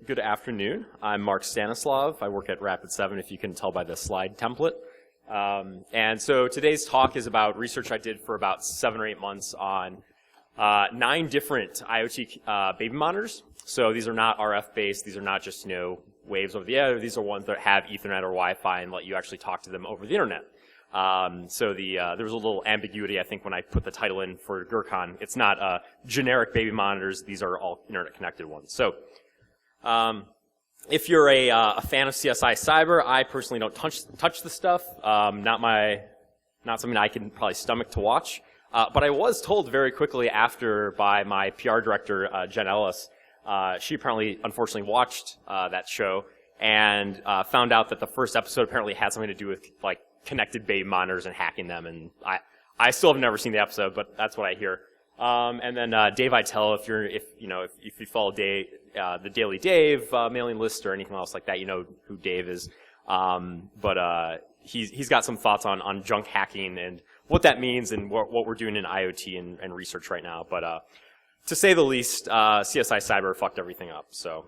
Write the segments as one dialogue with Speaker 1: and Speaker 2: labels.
Speaker 1: good afternoon. I'm Mark Stanislav. I work at Rapid7, if you can tell by the slide template. And so today's talk is about research I did for about 7 or 8 months on 9 different IoT baby monitors. So these are not RF-based. These are not just, waves over the air. These are ones that have Ethernet or Wi-Fi and let you actually talk to them over the internet. So there was a little ambiguity, I think, when I put the title in for GrrCON. It's not generic baby monitors. These are all internet-connected ones. So if you're a fan of CSI Cyber, I personally don't touch the stuff. Not something I can probably stomach to watch. But I was told very quickly after by my PR director, Jen Ellis. She apparently, unfortunately, watched that show and found out that the first episode apparently had something to do with like connected baby monitors and hacking them. And I still have never seen the episode, but that's what I hear. And then Dave Itel, if you follow Dave, the Daily Dave mailing list or anything else like that, you know who Dave is. But he's got some thoughts on junk hacking and what that means and what we're doing in IoT and research right now. But to say the least, CSI Cyber fucked everything up. So,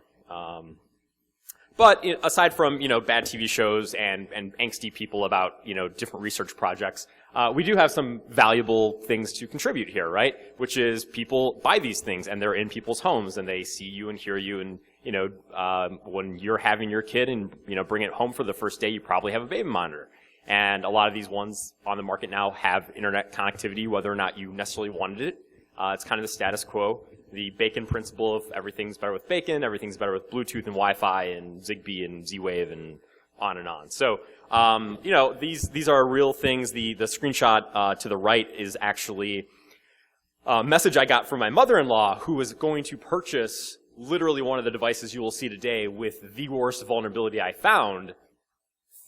Speaker 1: but aside from bad TV shows and angsty people about different research projects, we do have some valuable things to contribute here, right? Which is people buy these things and they're in people's homes and they see you and hear you and when you're having your kid and bring it home for the first day, you probably have a baby monitor. And a lot of these ones on the market now have internet connectivity, whether or not you necessarily wanted it. It's kind of the status quo. The bacon principle of everything's better with bacon, everything's better with Bluetooth and Wi-Fi and Zigbee and Z-Wave and on and on. So, these are real things. The screenshot to the right is actually a message I got from my mother-in-law who was going to purchase literally one of the devices you will see today with the worst vulnerability I found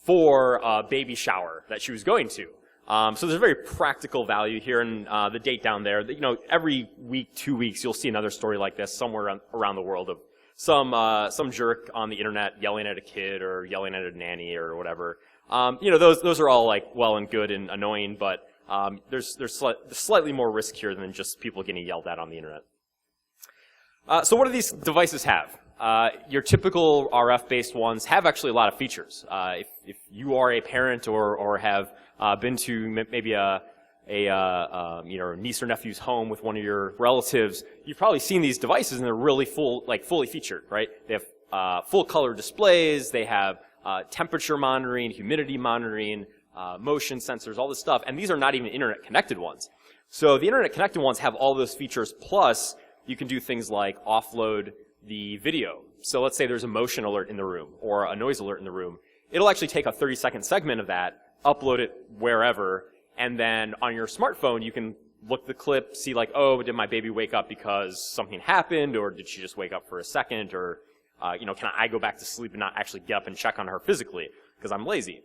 Speaker 1: for a baby shower that she was going to. So there's a very practical value here, and the date down there. Every week, 2 weeks, you'll see another story like this somewhere around the world of some jerk on the internet yelling at a kid or yelling at a nanny or whatever. Those are all like well and good and annoying, but there's slightly more risk here than just people getting yelled at on the internet. So what do these devices have? Your typical RF-based ones have actually a lot of features. If you are a parent or have been to maybe a niece or nephew's home with one of your relatives, you've probably seen these devices and they're really fully featured, right? They have full color displays, they have temperature monitoring, humidity monitoring, motion sensors, all this stuff, and these are not even internet connected ones. So the internet connected ones have all those features, plus you can do things like offload the video. So let's say there's a motion alert in the room or a noise alert in the room. It'll actually take a 30-second segment of that, upload it wherever, and then on your smartphone you can look at the clip, see like, oh, did my baby wake up because something happened, or did she just wake up for a second, or can I go back to sleep and not actually get up and check on her physically because I'm lazy.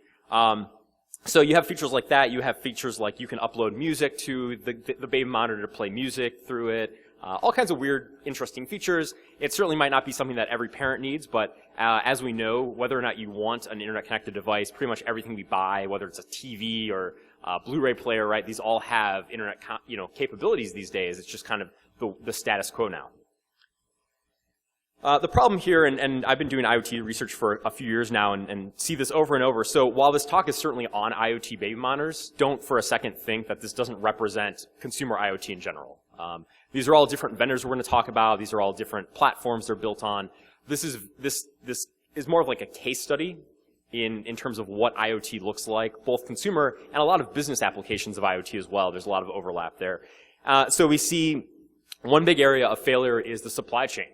Speaker 1: So you have features like that. You have features like you can upload music to the baby monitor to play music through it. All kinds of weird, interesting features. It certainly might not be something that every parent needs, but as we know, whether or not you want an internet-connected device, pretty much everything we buy, whether it's a TV or a Blu-ray player, right? These all have internet, capabilities these days. It's just kind of the status quo now. The problem here, and I've been doing IoT research for a few years now and see this over and over. So while this talk is certainly on IoT baby monitors, don't for a second think that this doesn't represent consumer IoT in general. These are all different vendors we're going to talk about. These are all different platforms they're built on. This is more of like a case study in terms of what IoT looks like, both consumer and a lot of business applications of IoT as well. There's a lot of overlap there. So we see one big area of failure is the supply chain.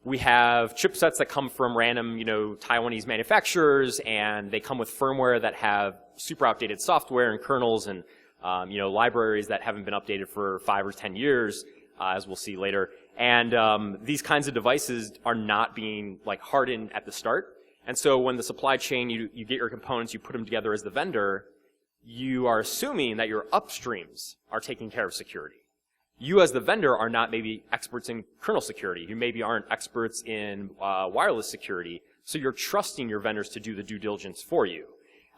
Speaker 1: We have chipsets that come from random, Taiwanese manufacturers, and they come with firmware that have super outdated software and kernels and libraries that haven't been updated for 5 or 10 years, as we'll see later. And these kinds of devices are not being hardened at the start. And so when the supply chain, you get your components, you put them together as the vendor, you are assuming that your upstreams are taking care of security. You as the vendor are not maybe experts in kernel security. You maybe aren't experts in wireless security. So you're trusting your vendors to do the due diligence for you.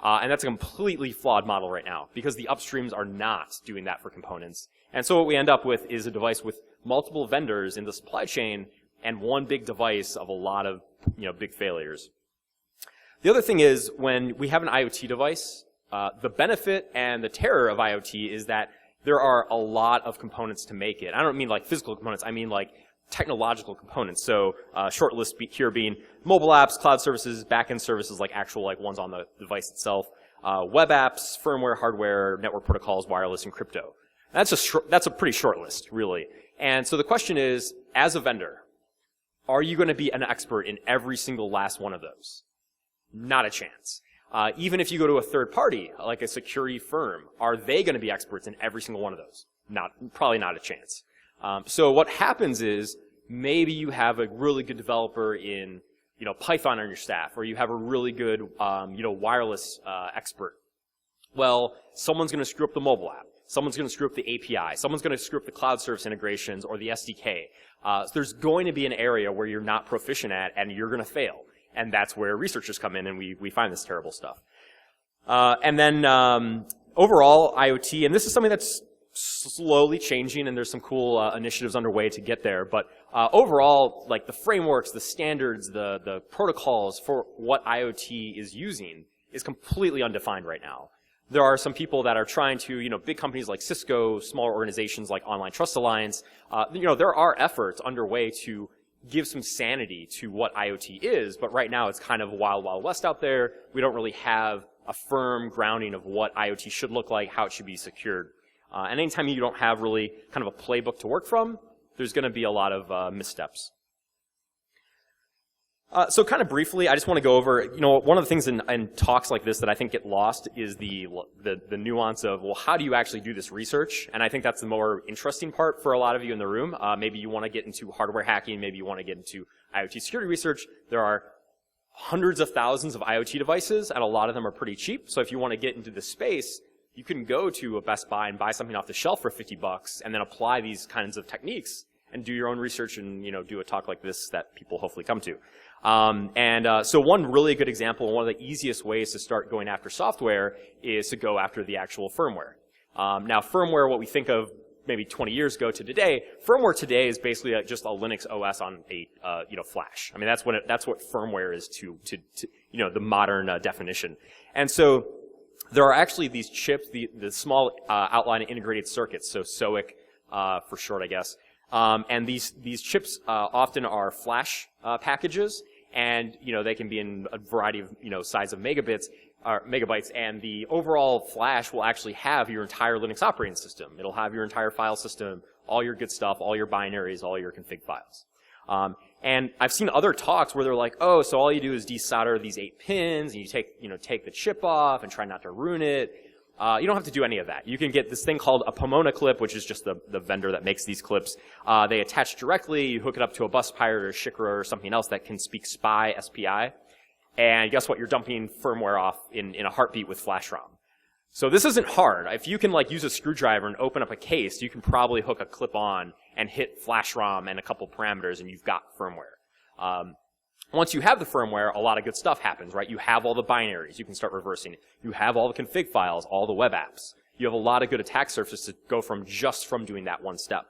Speaker 1: And that's a completely flawed model right now because the upstreams are not doing that for components. And so what we end up with is a device with multiple vendors in the supply chain and one big device of a lot of, big failures. The other thing is, when we have an IoT device, the benefit and the terror of IoT is that there are a lot of components to make it. I don't mean like physical components, I mean like technological components. So short list here being mobile apps, cloud services, backend services like actual like ones on the device itself, web apps, firmware, hardware, network protocols, wireless, and crypto. That's a pretty short list, really. And so the question is, as a vendor, are you going to be an expert in every single last one of those? Not a chance. Even if you go to a third party, like a security firm, are they going to be experts in every single one of those? Probably not a chance. So what happens is, maybe you have a really good developer in, Python on your staff, or you have a really good, wireless expert. Well, someone's going to screw up the mobile app. Someone's going to screw up the API. Someone's going to screw up the cloud service integrations or the SDK. So there's going to be an area where you're not proficient at, and you're going to fail. And that's where researchers come in, and we find this terrible stuff. And then overall, IoT, and this is something that's slowly changing, and there's some cool initiatives underway to get there. But overall, like the frameworks, the standards, the protocols for what IoT is using is completely undefined right now. There are some people that are trying to, big companies like Cisco, smaller organizations like Online Trust Alliance, there are efforts underway to give some sanity to what IoT is, but right now it's kind of wild, wild west out there. We don't really have a firm grounding of what IoT should look like, how it should be secured. And anytime you don't have really kind of a playbook to work from, there's going to be a lot of missteps. So kind of briefly, I just want to go over, one of the things in talks like this that I think get lost is the nuance of, well, how do you actually do this research? And I think that's the more interesting part for a lot of you in the room. Maybe you want to get into hardware hacking, maybe you want to get into IoT security research. There are hundreds of thousands of IoT devices, and a lot of them are pretty cheap. So if you want to get into this space, you can go to a Best Buy and buy something off the shelf for $50 and then apply these kinds of techniques and do your own research and, do a talk like this that people hopefully come to. So one really good example, one of the easiest ways to start going after software is to go after the actual firmware. Now firmware, what we think of maybe 20 years ago to today, firmware today is basically just a Linux OS on a, flash. I mean, that's what firmware is to the modern definition. And so there are actually these chips, the small outline integrated circuits, so SOIC for short, I guess. And these chips often are flash packages, and they can be in a variety of size of megabytes, and the overall flash will actually have your entire Linux operating system. It'll have your entire file system, all your good stuff, all your binaries, all your config files. And I've seen other talks where they're like, oh, so all you do is desolder these 8 pins, and you take the chip off and try not to ruin it. You don't have to do any of that. You can get this thing called a Pomona clip, which is just the vendor that makes these clips. They attach directly. You hook it up to a bus pirate or Shikra or something else that can speak SPI. And guess what? You're dumping firmware off in a heartbeat with flash ROM. So this isn't hard. If you can use a screwdriver and open up a case, you can probably hook a clip on and hit flash ROM and a couple parameters, and you've got firmware. Once you have the firmware, a lot of good stuff happens, right? You have all the binaries. You can start reversing it. You have all the config files, all the web apps. You have a lot of good attack surfaces to go from doing that one step.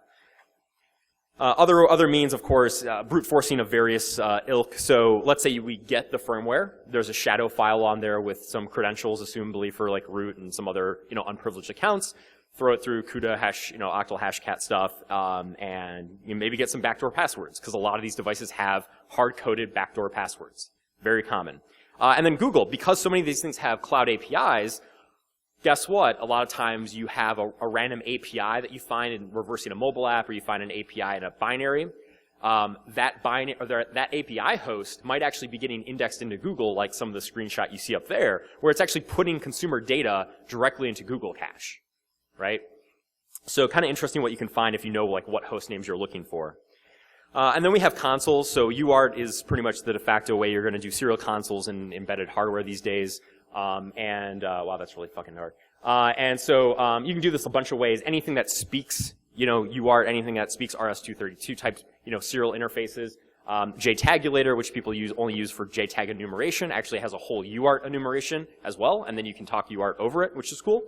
Speaker 1: Other means, of course, brute forcing of various ilk. So let's say we get the firmware. There's a shadow file on there with some credentials, assumably for root and some other unprivileged accounts. Throw it through CUDA hash, octal hashcat stuff, and you maybe get some backdoor passwords, because a lot of these devices have hard-coded backdoor passwords. Very common. And then Google, because so many of these things have cloud APIs, guess what? A lot of times you have a random API that you find in reversing a mobile app, or you find an API in a binary. That API host might actually be getting indexed into Google, like some of the screenshot you see up there, where it's actually putting consumer data directly into Google cache. Right? So kind of interesting what you can find if you know what host names you're looking for. And then we have consoles. So UART is pretty much the de facto way you're going to do serial consoles in embedded hardware these days. Wow, that's really fucking hard. And so you can do this a bunch of ways. Anything that speaks, UART, anything that speaks RS-232 type, serial interfaces. JTagulator, which people only use for JTag enumeration, actually has a whole UART enumeration as well, and then you can talk UART over it, which is cool.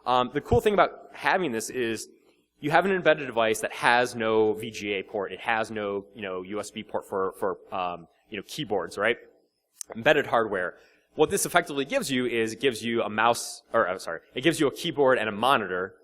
Speaker 1: The cool thing about having this is you have an embedded device that has no VGA port. It has no, USB port for keyboards, right? Embedded hardware. What this effectively gives you is it gives you it gives you a keyboard and a monitor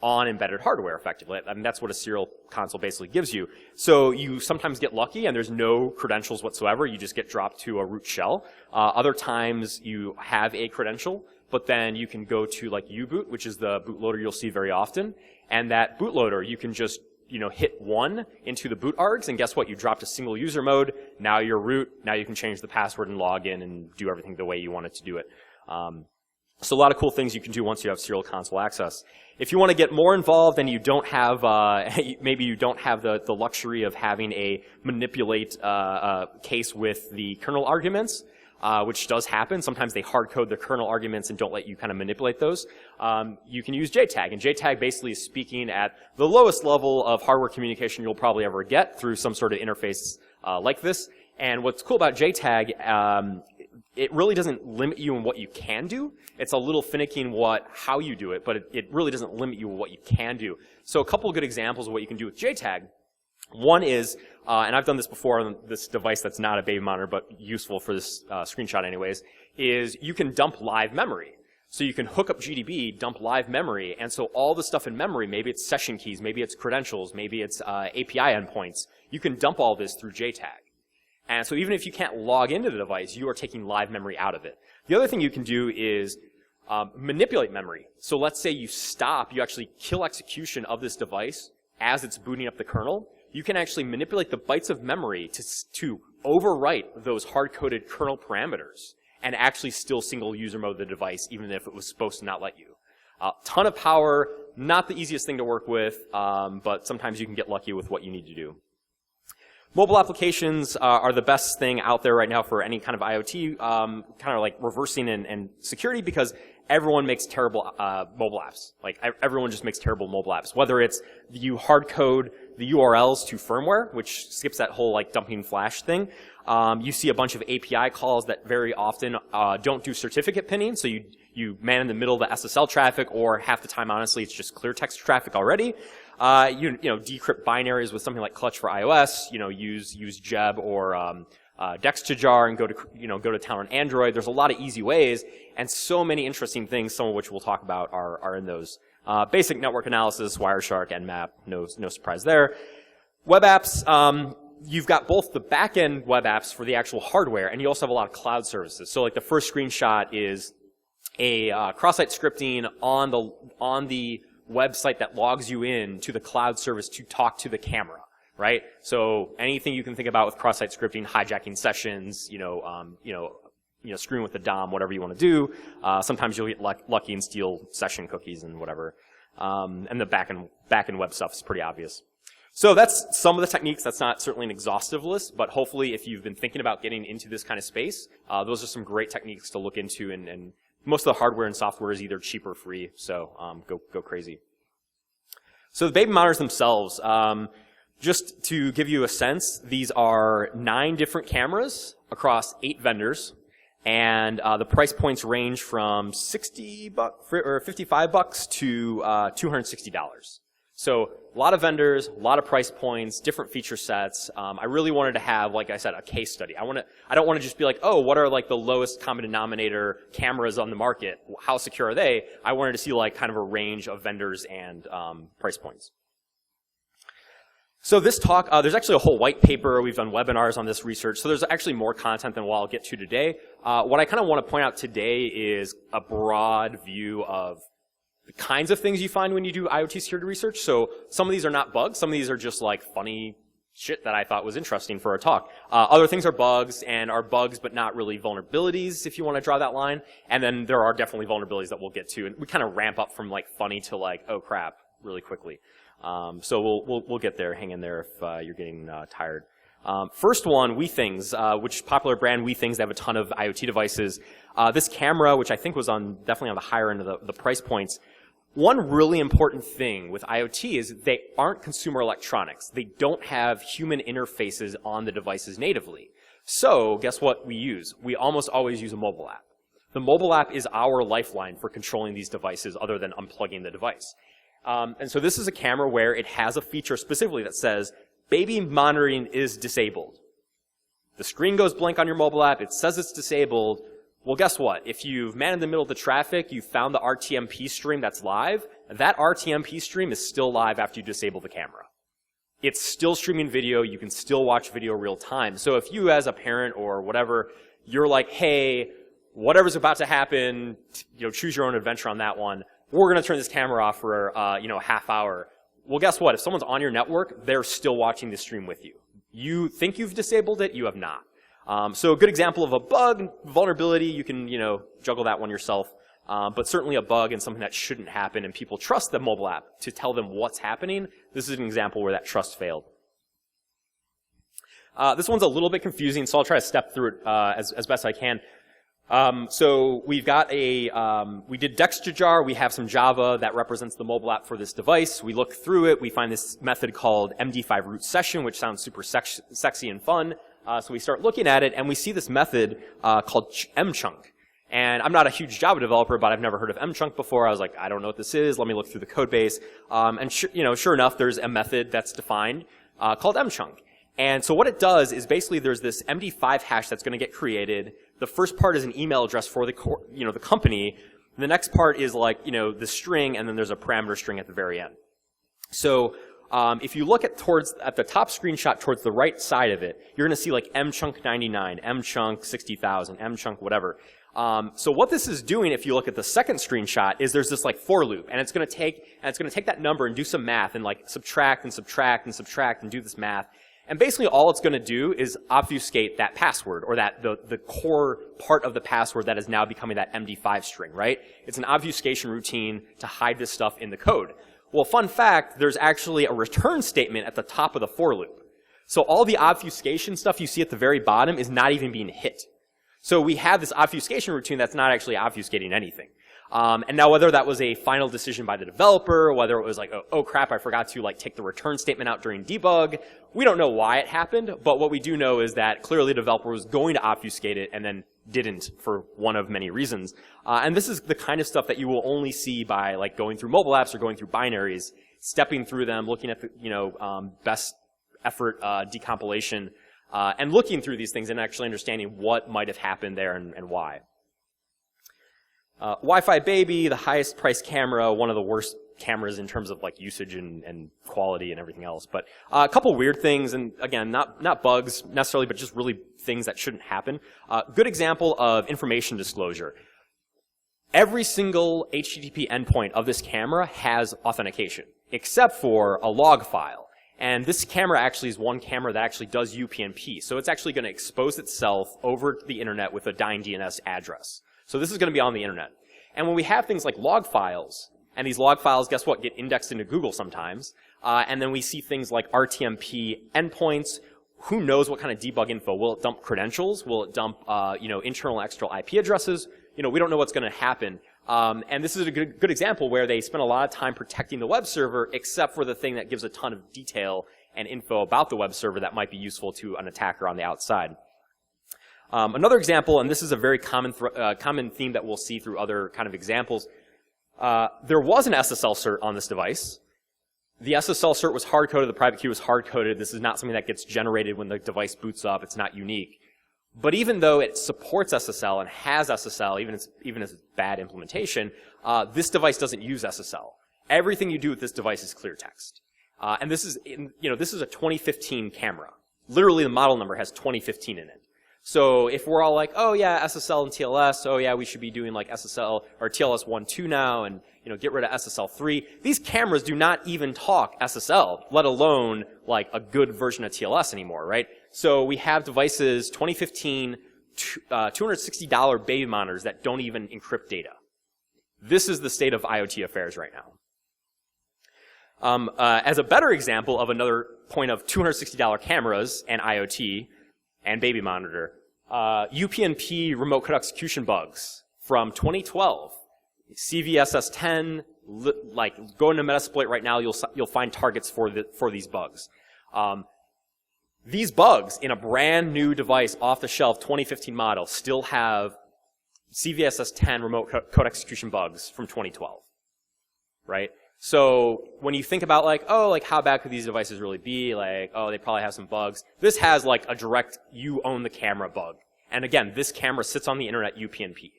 Speaker 1: on embedded hardware, effectively. I mean, that's what a serial console basically gives you. So you sometimes get lucky and there's no credentials whatsoever. You just get dropped to a root shell. Other times you have a credential, but then you can go to like U-boot, which is the bootloader you'll see very often. And that bootloader, you can just, hit 1 into the boot args, and guess what? You dropped a single user mode. Now you're root. Now you can change the password and log in and do everything the way you want it to do it. So a lot of cool things you can do once you have serial console access. If you want to get more involved and you don't have, maybe you don't have the luxury of having a manipulate case with the kernel arguments, which does happen. Sometimes they hard code the kernel arguments and don't let you kind of manipulate those. You can use JTAG, and JTAG basically is speaking at the lowest level of hardware communication you'll probably ever get through some sort of interface like this. And what's cool about JTAG, it really doesn't limit you in what you can do. It's a little finicky in how you do it, but it really doesn't limit you in what you can do. So a couple of good examples of what you can do with JTAG. One is, and I've done this before on this device that's not a baby monitor, but useful for this screenshot anyways, is you can dump live memory. So you can hook up GDB, dump live memory, and so all the stuff in memory, maybe it's session keys, maybe it's credentials, maybe it's API endpoints, you can dump all this through JTAG. And so even if you can't log into the device, you are taking live memory out of it. The other thing you can do is manipulate memory. So let's say you actually kill execution of this device as it's booting up the kernel. You can actually manipulate the bytes of memory to overwrite those hard-coded kernel parameters and actually still single user mode the device even if it was supposed to not let you. Ton of power, not the easiest thing to work with, but sometimes you can get lucky with what you need to do. Mobile applications are the best thing out there right now for any kind of IoT, kind of like reversing and security, because everyone makes terrible mobile apps. Like everyone just makes terrible mobile apps. Whether it's you hard code the URLs to firmware, which skips that whole like dumping flash thing. You see a bunch of API calls that very often don't do certificate pinning, so you man in the middle of the SSL traffic, or half the time, honestly, it's just clear text traffic already. Decrypt binaries with something like Clutch for iOS. Use Jeb or Dex2Jar and go to town on Android. There's a lot of easy ways, and so many interesting things, some of which we'll talk about, are in those. Basic network analysis, Wireshark, Nmap, no surprise there. Web apps, you've got both the back-end web apps for the actual hardware, and you also have a lot of cloud services. So like the first screenshot is a cross-site scripting on the website that logs you in to the cloud service to talk to the camera, right? So anything you can think about with cross-site scripting, hijacking sessions, screwing with the DOM, whatever you want to do. Sometimes you'll get lucky and steal session cookies and whatever. And the back-end web stuff is pretty obvious. So that's some of the techniques. That's not certainly an exhaustive list, but hopefully if you've been thinking about getting into this kind of space, those are some great techniques to look into, and most of the hardware and software is either cheap or free, so go crazy. So the baby monitors themselves, just to give you a sense, these are 9 different cameras across 8 vendors, and the price points range from $60 or $55 to $260. So a lot of vendors, a lot of price points, different feature sets. I really wanted to have, like I said, a case study. I don't want to just be like, oh, what are like the lowest common denominator cameras on the market? How secure are they? I wanted to see like kind of a range of vendors and price points. So this talk, there's actually a whole white paper. We've done webinars on this research. So there's actually more content than what I'll get to today. What I kind of want to point out today is a broad view of the kinds of things you find when you do IoT security research. So some of these are not bugs. Some of these are just like funny shit that I thought was interesting for a talk. Other things are bugs, and are bugs but not really vulnerabilities, if you want to draw that line. And then there are definitely vulnerabilities that we'll get to. And we kind of ramp up from like funny to like, oh crap, really quickly. So we'll get there. Hang in there if you're getting tired. First one, WeThings, which is a popular brand, WeThings. They have a ton of IoT devices. This camera, which I think was definitely on the higher end of the price points. One really important thing with IoT is they aren't consumer electronics. They don't have human interfaces on the devices natively. So guess what we use? We almost always use a mobile app. The mobile app is our lifeline for controlling these devices other than unplugging the device. And so this is a camera where it has a feature specifically that says, baby monitoring is disabled. The screen goes blank on your mobile app, it says it's disabled. Well, guess what? If you've man in the middle of the traffic, you found the RTMP stream that's live, that RTMP stream is still live after you disable the camera. It's still streaming video, you can still watch video real time. So if you as a parent or whatever, you're like, hey, whatever's about to happen, choose your own adventure on that one. We're going to turn this camera off for, a half hour. Well, guess what? If someone's on your network, they're still watching the stream with you. You think you've disabled it, you have not. So a good example of a bug, vulnerability, you can, juggle that one yourself. But certainly a bug and something that shouldn't happen, and people trust the mobile app to tell them what's happening. This is an example where that trust failed. This one's a little bit confusing, so I'll try to step through it as best I can. So we've got we did Dextrajar, we have some Java that represents the mobile app for this device. We look through it, we find this method called MD5 root session, which sounds super sexy and fun. So we start looking at it, and we see this method called mchunk. And I'm not a huge Java developer, but I've never heard of mchunk before. I was like, I don't know what this is. Let me look through the code base. And sure enough, there's a method that's defined called mchunk. And so what it does is basically there's this MD5 hash that's going to get created. The first part is an email address for the the company. The next part is like the string, and then there's a parameter string at the very end. So if you look at the top screenshot towards the right side of it, you're going to see like mchunk99, mchunk 60,000, mchunk whatever. So what this is doing, if you look at the second screenshot, is there's this like for loop, and it's going to take that number and do some math and like subtract and subtract and subtract and do this math. And basically all it's going to do is obfuscate that password, or that the core part of the password that is now becoming that MD5 string, right? It's an obfuscation routine to hide this stuff in the code. Well, fun fact, there's actually a return statement at the top of the for loop. So all the obfuscation stuff you see at the very bottom is not even being hit. So we have this obfuscation routine that's not actually obfuscating anything. And now whether that was a final decision by the developer, whether it was like, oh crap, I forgot to like take the return statement out during debug, we don't know why it happened, but what we do know is that clearly the developer was going to obfuscate it and then didn't for one of many reasons. And this is the kind of stuff that you will only see by like going through mobile apps or going through binaries, stepping through them, looking at the best effort decompilation, and looking through these things and actually understanding what might have happened there and why. Wi-Fi Baby, the highest priced camera, one of the worst cameras in terms of like usage and quality and everything else. But a couple weird things, and again, not bugs necessarily, but just really things that shouldn't happen. Good example of information disclosure. Every single HTTP endpoint of this camera has authentication, except for a log file. And this camera actually is one camera that actually does UPnP. So it's actually going to expose itself over the internet with a dying DNS address. So this is going to be on the internet. And when we have things like log files, and these log files, guess what, get indexed into Google sometimes, and then we see things like RTMP endpoints, who knows what kind of debug info? Will it dump credentials? Will it dump, internal and external IP addresses? We don't know what's going to happen. And this is a good example where they spend a lot of time protecting the web server, except for the thing that gives a ton of detail and info about the web server that might be useful to an attacker on the outside. Another example, and this is a very common theme that we'll see through other kind of examples. There was an SSL cert on this device. The SSL cert was hard-coded, the private key was hard-coded. This is not something that gets generated when the device boots up. It's not unique. But even though it supports SSL and has SSL, even as it's bad implementation, this device doesn't use SSL. Everything you do with this device is clear text. And this is a 2015 camera. Literally, the model number has 2015 in it. So if we're all like, oh yeah, SSL and TLS, oh yeah, we should be doing like SSL or TLS 1.2 now, and get rid of SSL 3. These cameras do not even talk SSL, let alone like a good version of TLS anymore, right? So we have devices, 2015, $260 baby monitors that don't even encrypt data. This is the state of IoT affairs right now. As a better example of another point of $260 cameras and IoT and baby monitor, UPnP remote code execution bugs from 2012. CVSS10, like go into Metasploit right now, you'll find targets for these bugs. These bugs in a brand new device, off the shelf 2015 model, still have CVSS10 remote code execution bugs from 2012, right? So when you think about like, oh, like how bad could these devices really be? Like, oh, they probably have some bugs. This has like a direct, you own the camera bug. And again, this camera sits on the internet UPnP.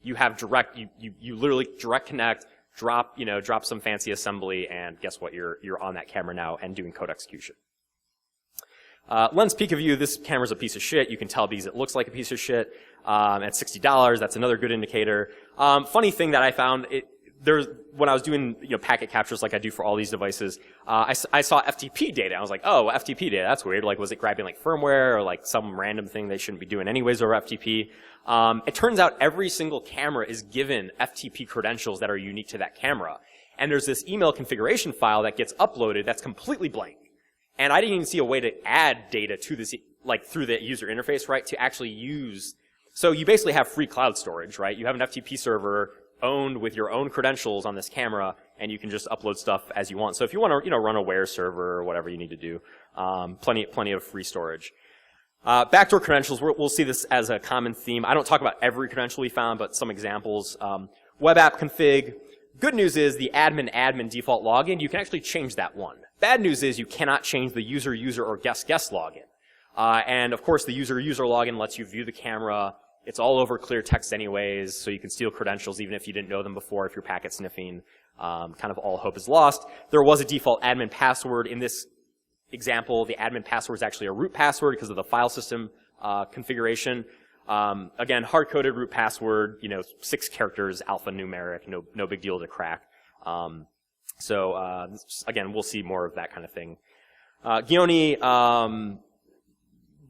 Speaker 1: You have direct, you literally direct connect, drop some fancy assembly, and guess what? You're on that camera now and doing code execution. Lens peak of view, this camera's a piece of shit. You can tell because it looks like a piece of shit. At $60, that's another good indicator. Funny thing that I found, when I was doing packet captures like I do for all these devices, I saw FTP data. I was like, oh, FTP data, that's weird. Like, was it grabbing like firmware or like some random thing they shouldn't be doing anyways over FTP? It turns out every single camera is given FTP credentials that are unique to that camera. And there's this email configuration file that gets uploaded that's completely blank. And I didn't even see a way to add data to this, like through the user interface, right, to actually use. So you basically have free cloud storage, right? You have an FTP server owned with your own credentials on this camera, and you can just upload stuff as you want. So if you want to, run a where server or whatever you need to do, plenty of free storage. Backdoor credentials, we'll see this as a common theme. I don't talk about every credential we found, but some examples. Web app config. Good news is the admin default login, you can actually change that one. Bad news is you cannot change the user or guest login. And of course the user login lets you view the camera. It's all over clear text anyways, so you can steal credentials even if you didn't know them before if you're packet sniffing. Kind of all hope is lost. There was a default admin password. In this example, the admin password is actually a root password because of the file system configuration. Again, hard-coded root password, 6 characters, alphanumeric, no big deal to crack. Again, we'll see more of that kind of thing. Gioni,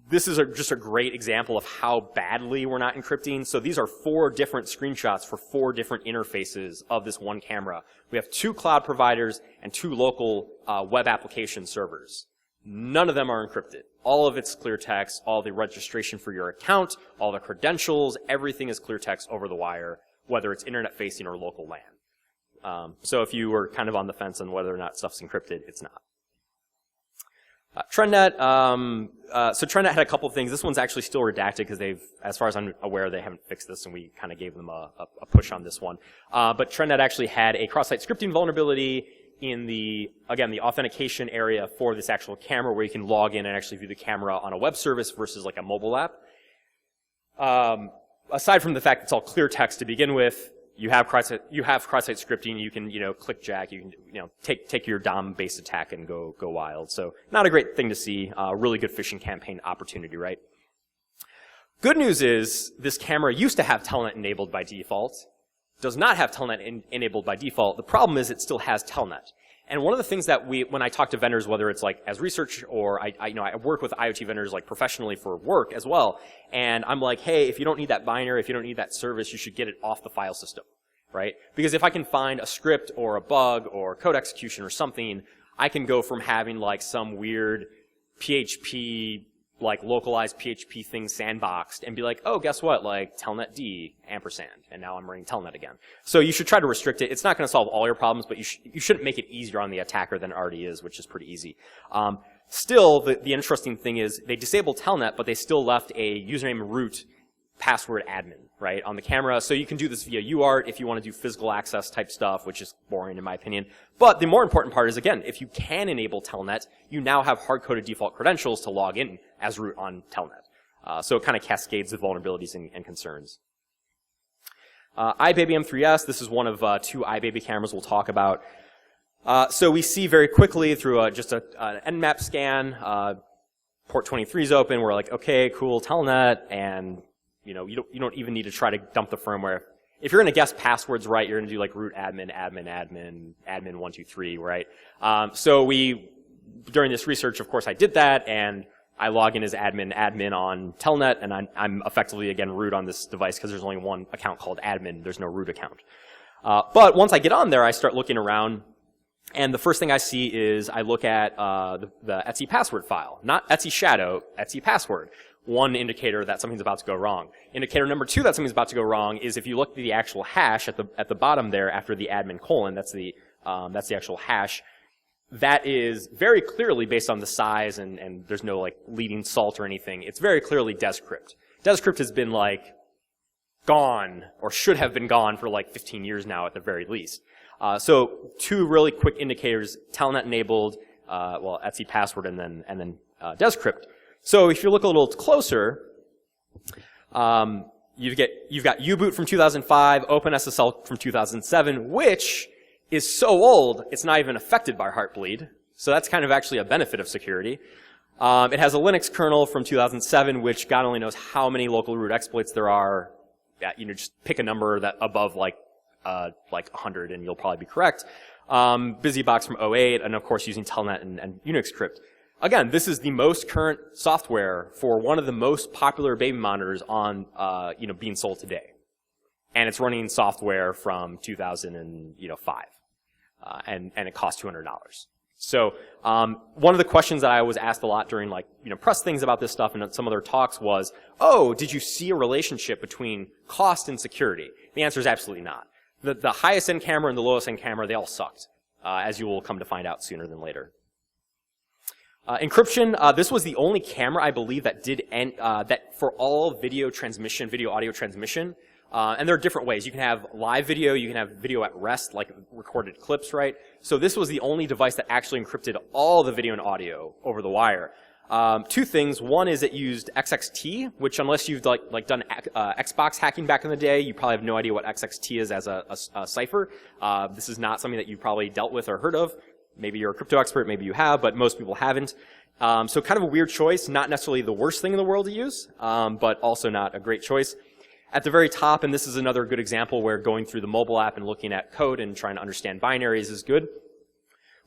Speaker 1: this is just a great example of how badly we're not encrypting. So these are 4 different screenshots for 4 different interfaces of this one camera. We have 2 cloud providers and 2 local web application servers. None of them are encrypted. All of it's clear text, all the registration for your account, all the credentials, everything is clear text over the wire, whether it's internet facing or local LAN. So if you were kind of on the fence on whether or not stuff's encrypted, it's not. TrendNet, so TrendNet had a couple of things. This one's actually still redacted because as far as I'm aware, they haven't fixed this and we kind of gave them a push on this one. But TrendNet actually had a cross-site scripting vulnerability in the authentication area for this actual camera where you can log in and actually view the camera on a web service versus like a mobile app. Aside from the fact it's all clear text to begin with, you have cross-site scripting, you can, click jack, you can, take your DOM-based attack and go wild. So not a great thing to see, really good phishing campaign opportunity, right? Good news is this camera used to have Telnet enabled by default, does not have Telnet enabled by default. The problem is it still has Telnet. And one of the things that when I talk to vendors, whether it's like as research or I work with IoT vendors like professionally for work as well, and I'm like, hey, if you don't need that binary, if you don't need that service, you should get it off the file system, right? Because if I can find a script or a bug or code execution or something, I can go from having like some weird PHP, like localized PHP thing sandboxed and be like, oh, guess what? Like telnet d ampersand, and now I'm running telnet again. So you should try to restrict it. It's not going to solve all your problems, but you shouldn't make it easier on the attacker than it already is, which is pretty easy. Still, the interesting thing is they disabled telnet, but they still left a username root password admin, right, on the camera. So you can do this via UART if you want to do physical access type stuff, which is boring in my opinion. But the more important part is, again, if you can enable telnet, you now have hard-coded default credentials to log in as root on telnet. So it kind of cascades the vulnerabilities and concerns. iBaby M3S, this is one of 2 iBaby cameras we'll talk about. So we see very quickly through just an Nmap scan, port 23 is open. We're like, okay, cool, telnet, and you don't even need to try to dump the firmware. If you're going to guess passwords right, you're going to do like root admin 123, right? So during this research, of course, I did that, and I log in as admin on telnet, and I'm effectively, again, root on this device because there's only one account called admin. There's no root account. But once I get on there, I start looking around, and the first thing I see is I look at the Etsy password file. Not Etsy shadow, Etsy password. One indicator that something's about to go wrong. Indicator number 2 that something's about to go wrong is if you look at the actual hash at the bottom there after the admin colon, that's the actual hash. That is very clearly based on the size and there's no like leading salt or anything. It's very clearly descrypt. Descrypt has been like gone or should have been gone for like 15 years now at the very least. So 2 really quick indicators: Telnet enabled, well, Etsy password, and then Descrypt. So if you look a little closer, you've got U-boot from 2005, OpenSSL from 2007, which is so old it's not even affected by Heartbleed. So that's kind of actually a benefit of security. It has a Linux kernel from 2007, which God only knows how many local root exploits there are. Yeah, just pick a number that above like 100 and you'll probably be correct. BusyBox from 2008, and of course using Telnet and Unix crypt. Again, this is the most current software for one of the most popular baby monitors on, being sold today. And it's running software from 2005. And it costs $200. So, one of the questions that I was asked a lot during press things about this stuff and some other talks was, oh, did you see a relationship between cost and security? The answer is absolutely not. The highest end camera and the lowest end camera, they all sucked, as you will come to find out sooner than later. Encryption, this was the only camera, I believe, that did that for all video audio transmission. And there are different ways. You can have live video, you can have video at rest, like recorded clips, right? So this was the only device that actually encrypted all the video and audio over the wire. 2 things. One is it used XXT, which unless you've done Xbox hacking back in the day, you probably have no idea what XXT is as a cipher. This is not something that you've probably dealt with or heard of. Maybe you're a crypto expert, maybe you have, but most people haven't. So kind of a weird choice, not necessarily the worst thing in the world to use, but also not a great choice. At the very top, and this is another good example where going through the mobile app and looking at code and trying to understand binaries is good.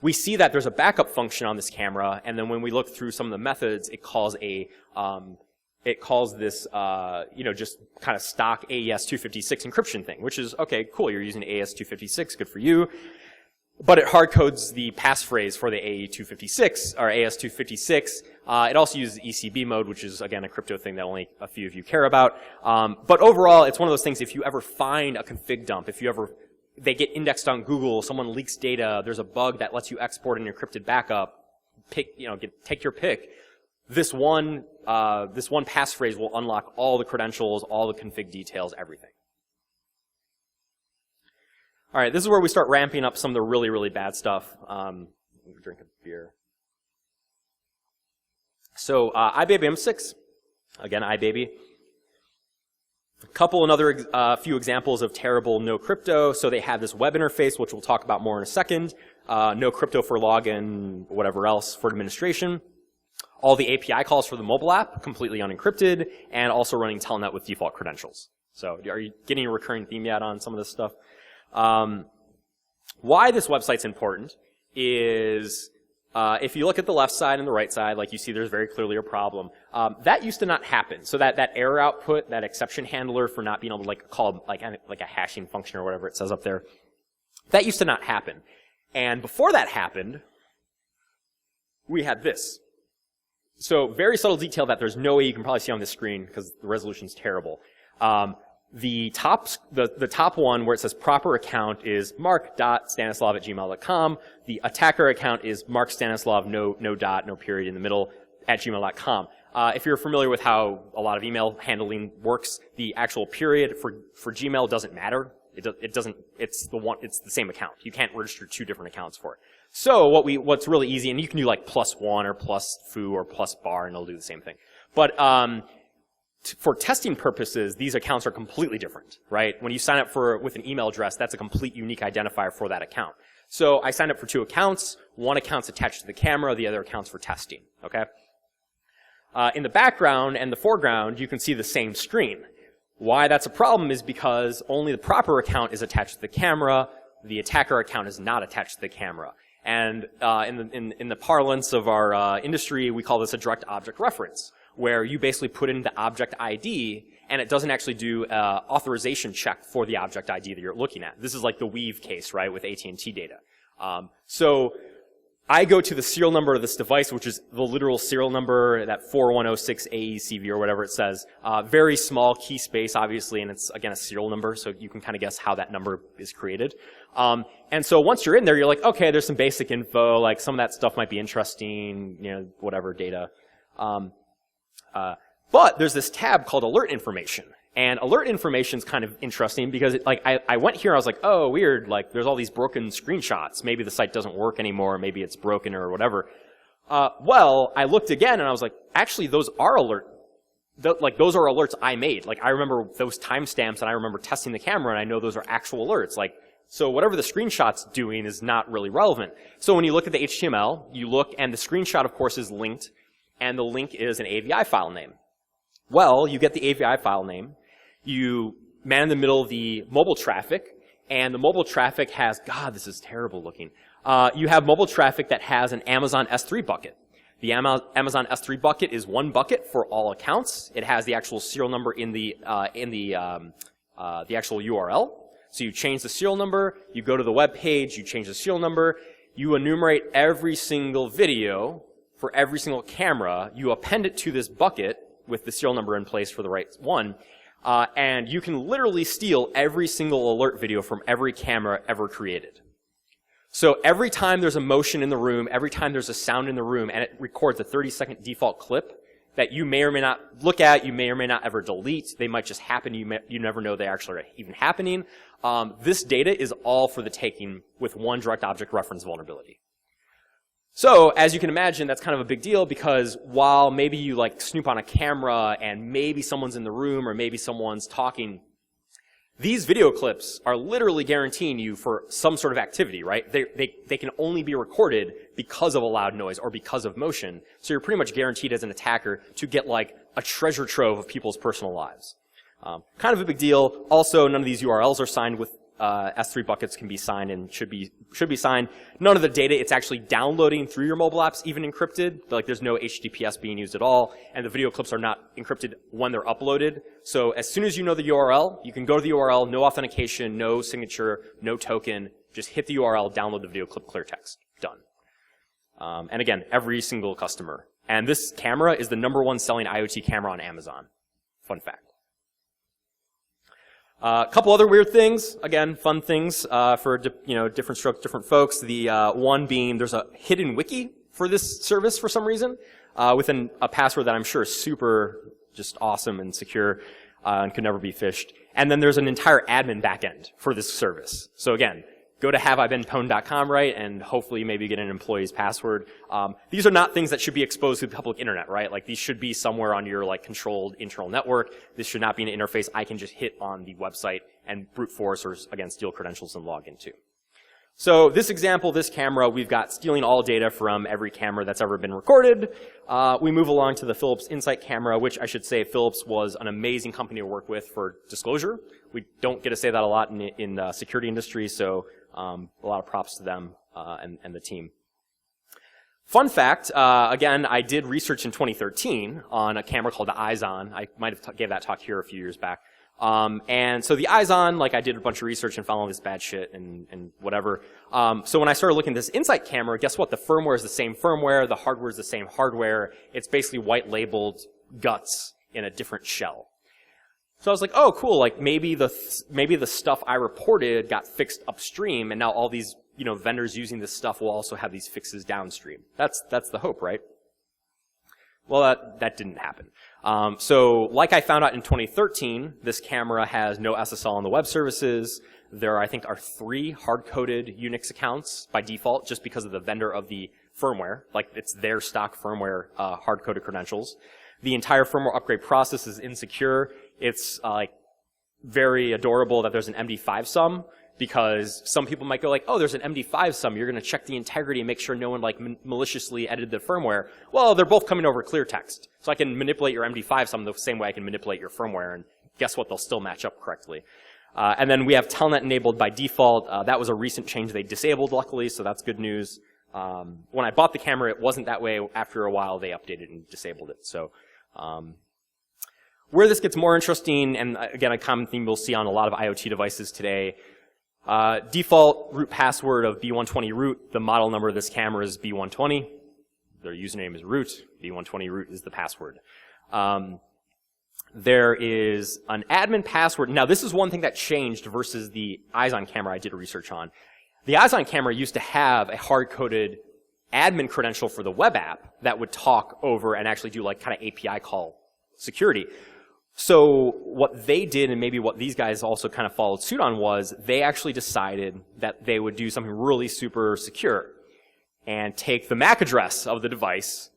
Speaker 1: We see that there's a backup function on this camera, and then when we look through some of the methods, it calls this, just kind of stock AES-256 encryption thing, which is, okay, cool, you're using AES-256, good for you. But it hard codes the passphrase for the AE-256, or AES-256. It also uses ECB mode, which is, again, a crypto thing that only a few of you care about. But overall, it's one of those things, if you ever find a config dump, they get indexed on Google, someone leaks data, there's a bug that lets you export an encrypted backup, take your pick. This one passphrase will unlock all the credentials, all the config details, everything. All right, this is where we start ramping up some of the really, really bad stuff. Drink a beer. So, iBaby M6. Again, iBaby. A couple another few examples of terrible no crypto. So they have this web interface, which we'll talk about more in a second. No crypto for login, whatever else for administration. All the API calls for the mobile app, completely unencrypted, and also running Telnet with default credentials. So are you getting a recurring theme yet on some of this stuff? Why this website's important is, if you look at the left side and the right side, like you see there's very clearly a problem. That used to not happen. So that error output, that exception handler for not being able to call like a hashing function or whatever it says up there, that used to not happen. And before that happened, we had this. So very subtle detail that there's no way you can probably see on this screen because the resolution's terrible. The top one where it says proper account is mark.stanislav@gmail.com. The attacker account is mark.stanislav, no dot, no period in the middle, @gmail.com. If you're familiar with how a lot of email handling works, the actual period for Gmail doesn't matter. It's the same account. You can't register 2 different accounts for it. So what's really easy, and you can do like +1 or +foo or +bar and it'll do the same thing. But, for testing purposes, these accounts are completely different, right? When you sign up with an email address, that's a complete unique identifier for that account. So I signed up for 2 accounts. One account's attached to the camera, the other account's for testing, okay? In the background and the foreground, you can see the same screen. Why that's a problem is because only the proper account is attached to the camera, the attacker account is not attached to the camera. And in the parlance of our industry, we call this a direct object reference, where you basically put in the object ID and it doesn't actually do authorization check for the object ID that you're looking at. This is like the Weave case, right, with AT&T data. So I go to the serial number of this device, which is the literal serial number, that 4106 AECV or whatever it says. Very small key space, obviously, and it's, again, a serial number, so you can kind of guess how that number is created. And so once you're in there, you're like, okay, there's some basic info, like some of that stuff might be interesting, whatever data. But there's this tab called alert information. And alert information is kind of interesting because I went here, I was like, oh, weird, like there's all these broken screenshots. Maybe the site doesn't work anymore, maybe it's broken or whatever. Well, I looked again and I was like, actually those are those are alerts I made. Like I remember those timestamps and I remember testing the camera and I know those are actual alerts. Like, so whatever the screenshot's doing is not really relevant. So when you look at the HTML, you look and the screenshot of course is linked and the link is an AVI file name. Well, you get the AVI file name, you man in the middle of the mobile traffic, and the mobile traffic has, God, this is terrible looking. You have mobile traffic that has an Amazon S3 bucket. The Amazon S3 bucket is one bucket for all accounts. It has the actual serial number in the actual URL. So you change the serial number, you go to the web page, you change the serial number, you enumerate every single video for every single camera, you append it to this bucket with the serial number in place for the right one, and you can literally steal every single alert video from every camera ever created. So every time there's a motion in the room, every time there's a sound in the room, and it records a 30-second default clip that you may or may not look at, you may or may not ever delete, they might just happen, you never know they actually are even happening. This data is all for the taking with one direct object reference vulnerability. So, as you can imagine, that's kind of a big deal because while maybe you like snoop on a camera and maybe someone's in the room or maybe someone's talking, these video clips are literally guaranteeing you for some sort of activity, right? They can only be recorded because of a loud noise or because of motion. So you're pretty much guaranteed as an attacker to get like a treasure trove of people's personal lives. Kind of a big deal. Also, none of these URLs are signed with S3 buckets can be signed and should be signed. None of the data it's actually downloading through your mobile apps even encrypted. Like there's no HTTPS being used at all, and the video clips are not encrypted when they're uploaded. So as soon as you know the URL, you can go to the URL, no authentication, no signature, no token, just hit the URL, download the video clip, clear text, done. And again, every single customer. And this camera is the #1 selling IoT camera on Amazon. Fun fact. A couple other weird things, again, fun things for different strokes, different folks. The one being there's a hidden wiki for this service for some reason, with a password that I'm sure is super just awesome and secure and could never be phished. And then there's an entire admin backend for this service. So again, go to haveibeenpwned.com, right, and hopefully maybe get an employee's password. These are not things that should be exposed to the public internet, right? Like these should be somewhere on your like controlled internal network. This should not be an interface I can just hit on the website and brute force or again steal credentials and log into. So this example, this camera, we've got stealing all data from every camera that's ever been recorded. We move along to the Philips Insight camera, which I should say Philips was an amazing company to work with for disclosure. We don't get to say that a lot in the security industry, so a lot of props to them and the team. Fun fact, again, I did research in 2013 on a camera called the Eyes-On. I might have gave that talk here a few years back. And so the Eyes-On, like I did a bunch of research and found all this bad shit and whatever. So when I started looking at this Insight camera, guess what? The firmware is the same firmware, the hardware is the same hardware. It's basically white labeled guts in a different shell. So I was like, oh, cool, like maybe the stuff I reported got fixed upstream and now all these, vendors using this stuff will also have these fixes downstream. That's the hope, right? Well, that didn't happen. So like I found out in 2013, this camera has no SSL on the web services. There, I think, are 3 hard-coded Unix accounts by default just because of the vendor of the firmware. Like it's their stock firmware hard-coded credentials. The entire firmware upgrade process is insecure. It's like very adorable that there's an MD5 sum because some people might go like, oh, there's an MD5 sum. You're going to check the integrity and make sure no one like maliciously edited the firmware. Well, they're both coming over clear text. So I can manipulate your MD5 sum the same way I can manipulate your firmware, and guess what? They'll still match up correctly. And then we have Telnet enabled by default. That was a recent change they disabled, luckily, so that's good news. When I bought the camera, it wasn't that way. After a while, they updated and disabled it. So where this gets more interesting, and again, a common theme we'll see on a lot of IoT devices today, default root password of B120 root. The model number of this camera is B120. Their username is root. B120 root is the password. There is an admin password. Now, this is one thing that changed versus the Eyes-On camera I did research on. The Eyes-On camera used to have a hard-coded admin credential for the web app that would talk over and actually do like kind of API call security. So what they did, and maybe what these guys also kind of followed suit on, was they actually decided that they would do something really super secure and take the MAC address of the device,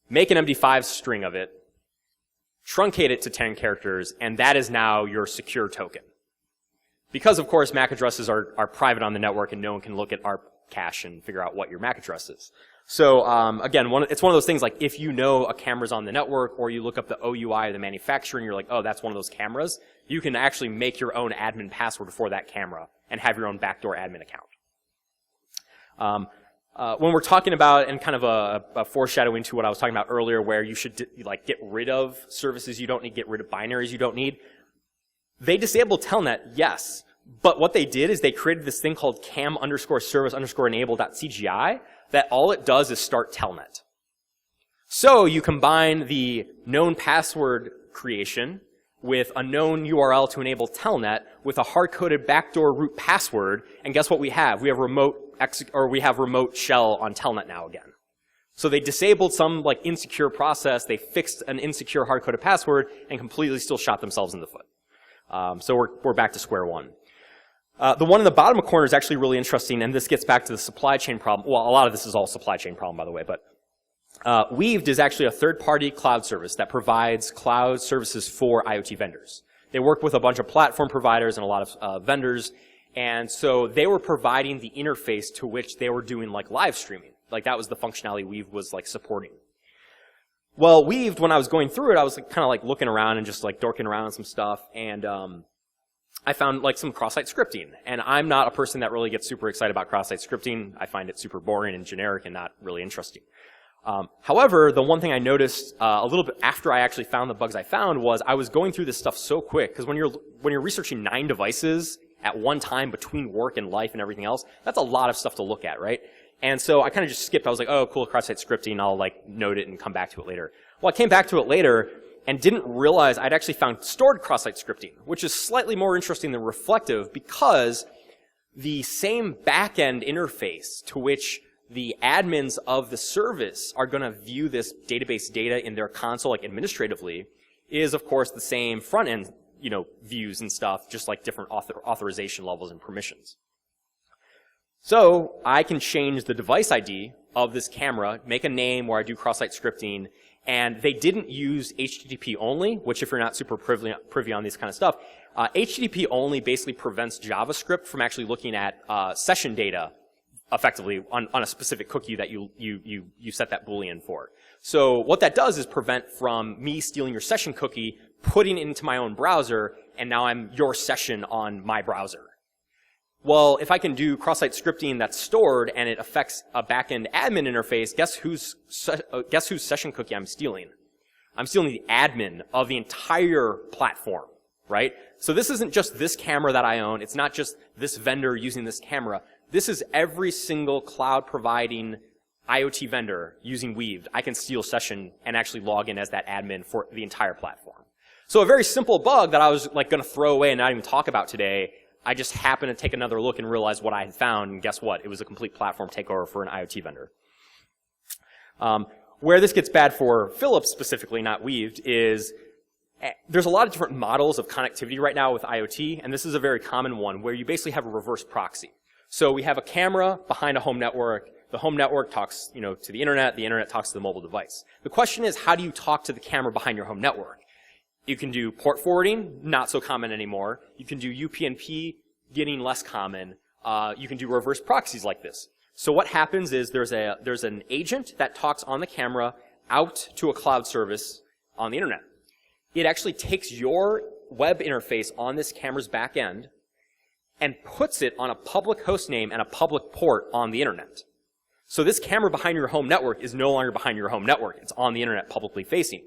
Speaker 1: make an MD5 string of it, truncate it to 10 characters, and that is now your secure token. Because, of course, MAC addresses are private on the network and no one can look at ARP cache and figure out what your MAC address is. So, again, it's one of those things like if you know a camera's on the network or you look up the OUI of the manufacturer and you're like, oh, that's one of those cameras, you can actually make your own admin password for that camera and have your own backdoor admin account. When we're talking about, and kind of a foreshadowing to what I was talking about earlier, where you should like get rid of services you don't need, get rid of binaries you don't need, they disabled Telnet, yes, but what they did is they created this thing called cam_service_enable.cgi that all it does is start Telnet. So you combine the known password creation with a known URL to enable Telnet with a hard-coded backdoor root password, and guess what we have? We have remote shell on Telnet now again. So they disabled some like insecure process, they fixed an insecure hard-coded password, and completely still shot themselves in the foot. So we're back to square one. The one in the bottom corner is actually really interesting, and this gets back to the supply chain problem. Well, a lot of this is all supply chain problem, by the way, but Weaved is actually a third-party cloud service that provides cloud services for IoT vendors. They work with a bunch of platform providers and a lot of vendors, and so they were providing the interface to which they were doing like live streaming. Like that was the functionality Weaved was like supporting. Well, Weaved, when I was going through it, I was like, kind of like looking around and just like dorking around on some stuff, and I found like some cross-site scripting. And I'm not a person that really gets super excited about cross-site scripting. I find it super boring and generic and not really interesting. However, the one thing I noticed a little bit after I actually found the bugs I found was I was going through this stuff so quick, because when you're researching 9 devices at one time between work and life and everything else, that's a lot of stuff to look at, right? And so I kind of just skipped. I was like, oh, cool, cross-site scripting. I'll like note it and come back to it later. Well, I came back to it later and didn't realize I'd actually found stored cross-site scripting, which is slightly more interesting than reflective, because the same back-end interface to which the admins of the service are going to view this database data in their console, like administratively, is of course the same front-end, views and stuff, just like different authorization levels and permissions. So I can change the device ID of this camera, make a name where I do cross-site scripting, and they didn't use HTTP only, which if you're not super privy on this kind of stuff, HTTP only basically prevents JavaScript from actually looking at session data effectively on a specific cookie that you set that Boolean for. So what that does is prevent from me stealing your session cookie, putting it into my own browser, and now I'm your session on my browser. Well, if I can do cross-site scripting that's stored and it affects a back-end admin interface, guess whose session cookie I'm stealing? I'm stealing the admin of the entire platform, right? So this isn't just this camera that I own. It's not just this vendor using this camera. This is every single cloud-providing IoT vendor using Weaved. I can steal session and actually log in as that admin for the entire platform. So a very simple bug that I was like going to throw away and not even talk about today, I just happened to take another look and realize what I had found, and guess what? It was a complete platform takeover for an IoT vendor. Where this gets bad for Philips specifically, not Weaved, is there's a lot of different models of connectivity right now with IoT, and this is a very common one where you basically have a reverse proxy. So we have a camera behind a home network. The home network talks, to the internet talks to the mobile device. The question is, how do you talk to the camera behind your home network? You can do port forwarding, not so common anymore. You can do UPnP, getting less common. You can do reverse proxies like this. So what happens is there's an agent that talks on the camera out to a cloud service on the internet. It actually takes your web interface on this camera's back end and puts it on a public host name and a public port on the internet. So this camera behind your home network is no longer behind your home network. It's on the internet publicly facing.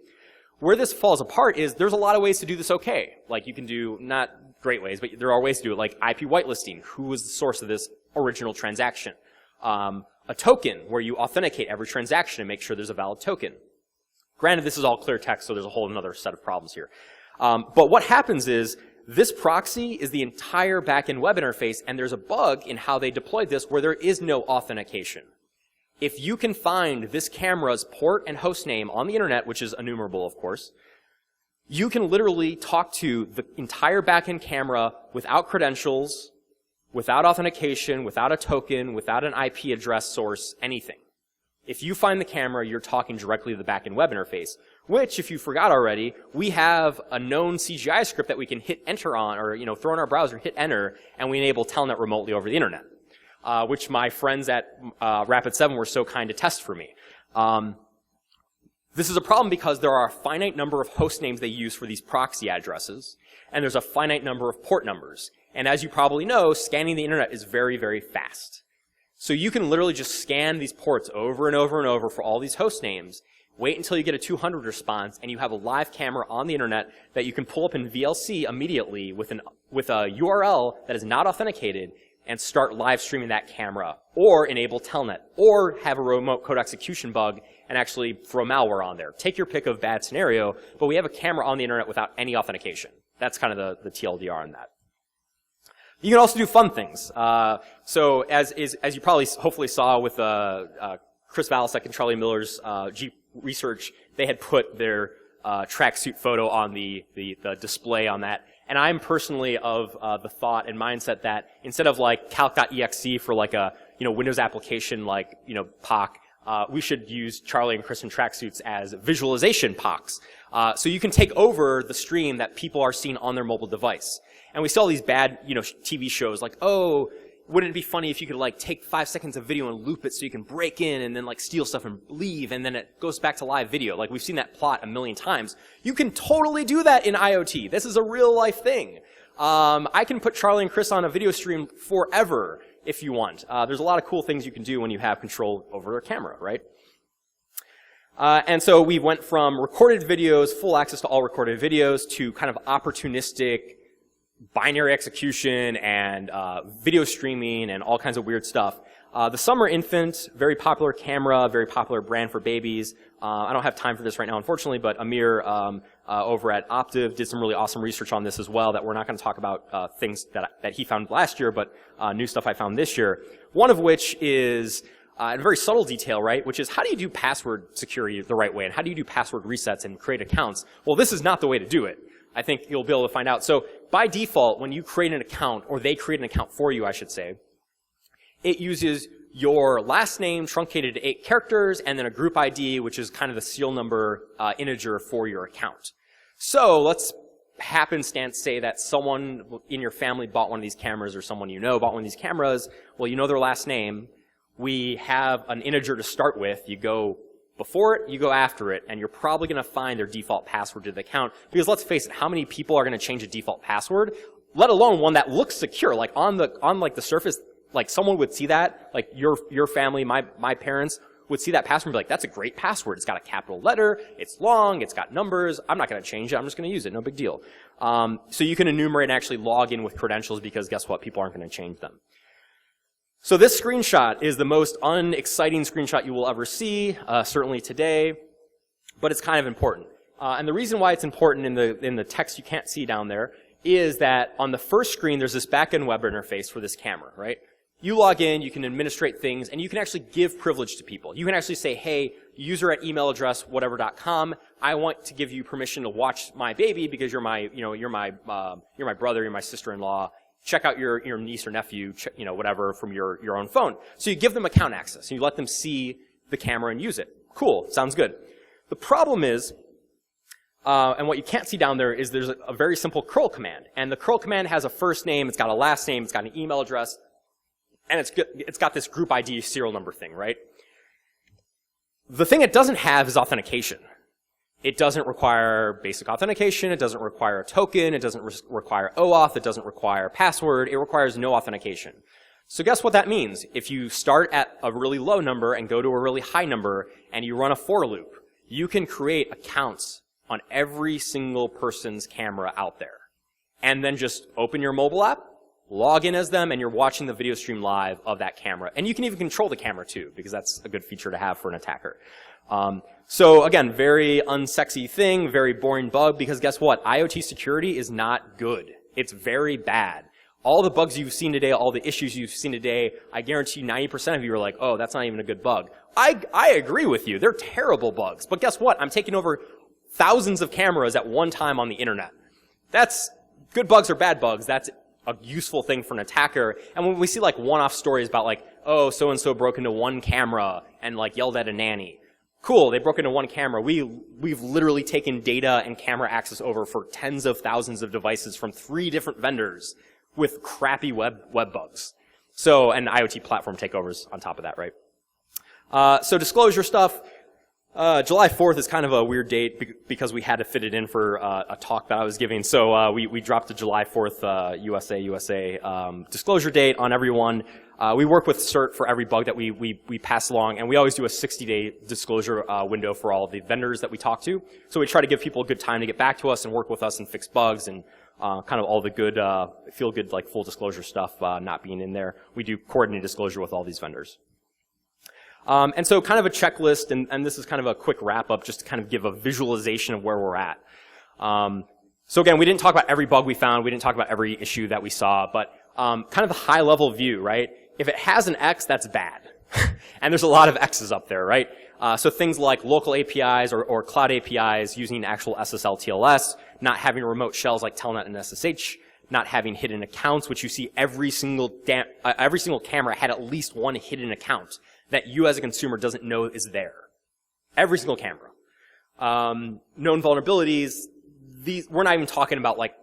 Speaker 1: Where this falls apart is there's a lot of ways to do this okay. Like you can do, not great ways, but there are ways to do it, like IP whitelisting. Who was the source of this original transaction? A token, where you authenticate every transaction and make sure there's a valid token. Granted, this is all clear text, so there's a whole another set of problems here. But what happens is this proxy is the entire backend web interface, and there's a bug in how they deployed this where there is no authentication. If you can find this camera's port and host name on the internet, which is enumerable, of course, you can literally talk to the entire backend camera without credentials, without authentication, without a token, without an IP address source, anything. If you find the camera, you're talking directly to the backend web interface, which, if you forgot already, we have a known CGI script that we can hit enter on, or throw in our browser, hit enter, and we enable telnet remotely over the internet, which my friends at Rapid7 were so kind to test for me. This is a problem because there are a finite number of host names they use for these proxy addresses, and there's a finite number of port numbers. And as you probably know, scanning the internet is very, very fast. So you can literally just scan these ports over and over and over for all these host names, wait until you get a 200 response, and you have a live camera on the internet that you can pull up in VLC immediately with a URL that is not authenticated, and start live streaming that camera, or enable telnet, or have a remote code execution bug and actually throw malware on there. Take your pick of bad scenario, but we have a camera on the internet without any authentication. That's kind of the TLDR on that. You can also do fun things. So as you probably hopefully saw with Chris Valasek and Charlie Miller's Jeep research, they had put their tracksuit photo on the display on that. And I'm personally of the thought and mindset that instead of like calc.exe for like a Windows application like POC, we should use Charlie and Chris in tracksuits as visualization POCs. So you can take over the stream that people are seeing on their mobile device. And we saw these bad TV shows like, oh, wouldn't it be funny if you could like take 5 seconds of video and loop it so you can break in and then like steal stuff and leave and then it goes back to live video. Like we've seen that plot a million times. You can totally do that in IoT. This is a real life thing. I can put Charlie and Chris on a video stream forever if you want. There's a lot of cool things you can do when you have control over a camera, right? And so we went from recorded videos, full access to all recorded videos, to kind of opportunistic binary execution and video streaming and all kinds of weird stuff. The Summer Infant, very popular camera, very popular brand for babies. I don't have time for this right now, unfortunately, but Amir over at Optiv did some really awesome research on this as well that we're not going to talk about things that he found last year, but new stuff I found this year. One of which is a very subtle detail, right, which is how do you do password security the right way, and how do you do password resets and create accounts? Well, this is not the way to do it. I think you'll be able to find out. So by default, when you create an account, or they create an account for you, I should say, it uses your last name truncated to 8 characters and then a group ID, which is kind of the serial number integer for your account. So let's happenstance say that someone in your family bought one of these cameras or someone you know bought one of these cameras. Well, you know their last name. We have an integer to start with. You go before it, you go after it, and you're probably going to find their default password to the account. Because let's face it, how many people are going to change a default password, let alone one that looks secure? Like on the surface, like someone would see that, like your family, my parents would see that password and be like, that's a great password. It's got a capital letter, it's long, it's got numbers. I'm not going to change it. I'm just going to use it. No big deal. So you can enumerate and actually log in with credentials because guess what? People aren't going to change them. So this screenshot is the most unexciting screenshot you will ever see, certainly today, but it's kind of important. And the reason why it's important in the text you can't see down there is that on the first screen there's this backend web interface for this camera, right? You log in, you can administrate things, and you can actually give privilege to people. You can actually say, hey, user at email address whatever.com, I want to give you permission to watch my baby because you're my brother, you're my sister-in-law. Check out your niece or nephew, whatever, from your own phone. So you give them account access, and you let them see the camera and use it. Cool, sounds good. The problem is, and what you can't see down there is there's a very simple curl command. And the curl command has a first name, it's got a last name, it's got an email address, and it's got this group ID serial number thing, right? The thing it doesn't have is authentication. It doesn't require basic authentication, it doesn't require a token, it doesn't require OAuth, it doesn't require password, it requires no authentication. So guess what that means? If you start at a really low number and go to a really high number and you run a for loop, you can create accounts on every single person's camera out there. And then just open your mobile app, log in as them, and you're watching the video stream live of that camera. And you can even control the camera too, because that's a good feature to have for an attacker. So again, very unsexy thing, very boring bug, because guess what? IoT security is not good. It's very bad. All the bugs you've seen today, all the issues you've seen today, I guarantee 90% of you are like, oh, that's not even a good bug. I agree with you. They're terrible bugs. But guess what? I'm taking over thousands of cameras at one time on the internet. That's good bugs or bad bugs. That's a useful thing for an attacker. And when we see like one-off stories about like, oh, so-and-so broke into one camera and like yelled at a nanny. Cool, they broke into one camera. We've literally taken data and camera access over for tens of thousands of devices from 3 different vendors with crappy web bugs. So, and IoT platform takeovers on top of that, right? So disclosure stuff. July 4th is kind of a weird date because we had to fit it in for a talk that I was giving. So we dropped the July 4th USA disclosure date on everyone. We work with CERT for every bug that we pass along, and we always do a 60-day disclosure window for all of the vendors that we talk to. So we try to give people a good time to get back to us and work with us and fix bugs and kind of all the good, feel-good, like full disclosure stuff not being in there. We do coordinated disclosure with all these vendors. And so kind of a checklist, and this is kind of a quick wrap-up just to kind of give a visualization of where we're at. So again, we didn't talk about every bug we found. We didn't talk about every issue that we saw, but kind of the high-level view, right? If it has an X, that's bad. And there's a lot of X's up there, right? So things like local APIs or cloud APIs using actual SSL TLS, not having remote shells like Telnet and SSH, not having hidden accounts, which you see every single camera had at least one hidden account that you as a consumer doesn't know is there. Every single camera. Known vulnerabilities, we're not even talking about like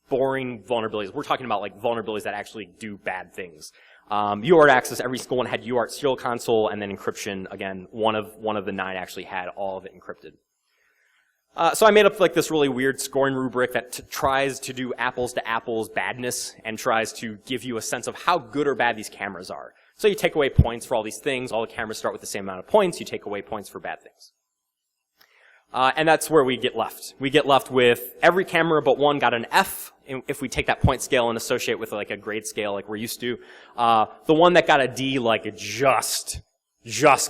Speaker 1: boring vulnerabilities. We're talking about like vulnerabilities that actually do bad things. UART access, every single one had UART serial console, and then encryption, again, one of the 9 actually had all of it encrypted. So I made up like this really weird scoring rubric that tries to do apples to apples badness and tries to give you a sense of how good or bad these cameras are. So you take away points for all these things. All the cameras start with the same amount of points. You take away points for bad things. And that's where we get left. We get left with every camera but one got an F. If we take that point scale and associate with like a grade scale like we're used to. The one that got a D like it just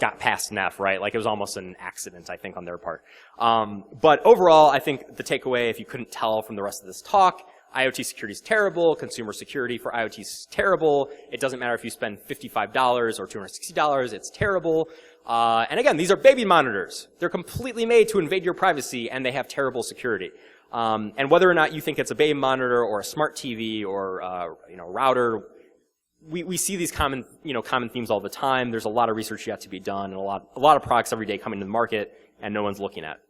Speaker 1: got past an F, right? Like it was almost an accident, I think, on their part. But overall, I think the takeaway, if you couldn't tell from the rest of this talk, IoT security is terrible. Consumer security for IoT is terrible. It doesn't matter if you spend $55 or $260. It's terrible. And again, these are baby monitors. They're completely made to invade your privacy, and they have terrible security. And whether or not you think it's a baby monitor or a smart TV or router, we see these common themes all the time. There's a lot of research yet to be done, and a lot of products every day coming to the market, and no one's looking at.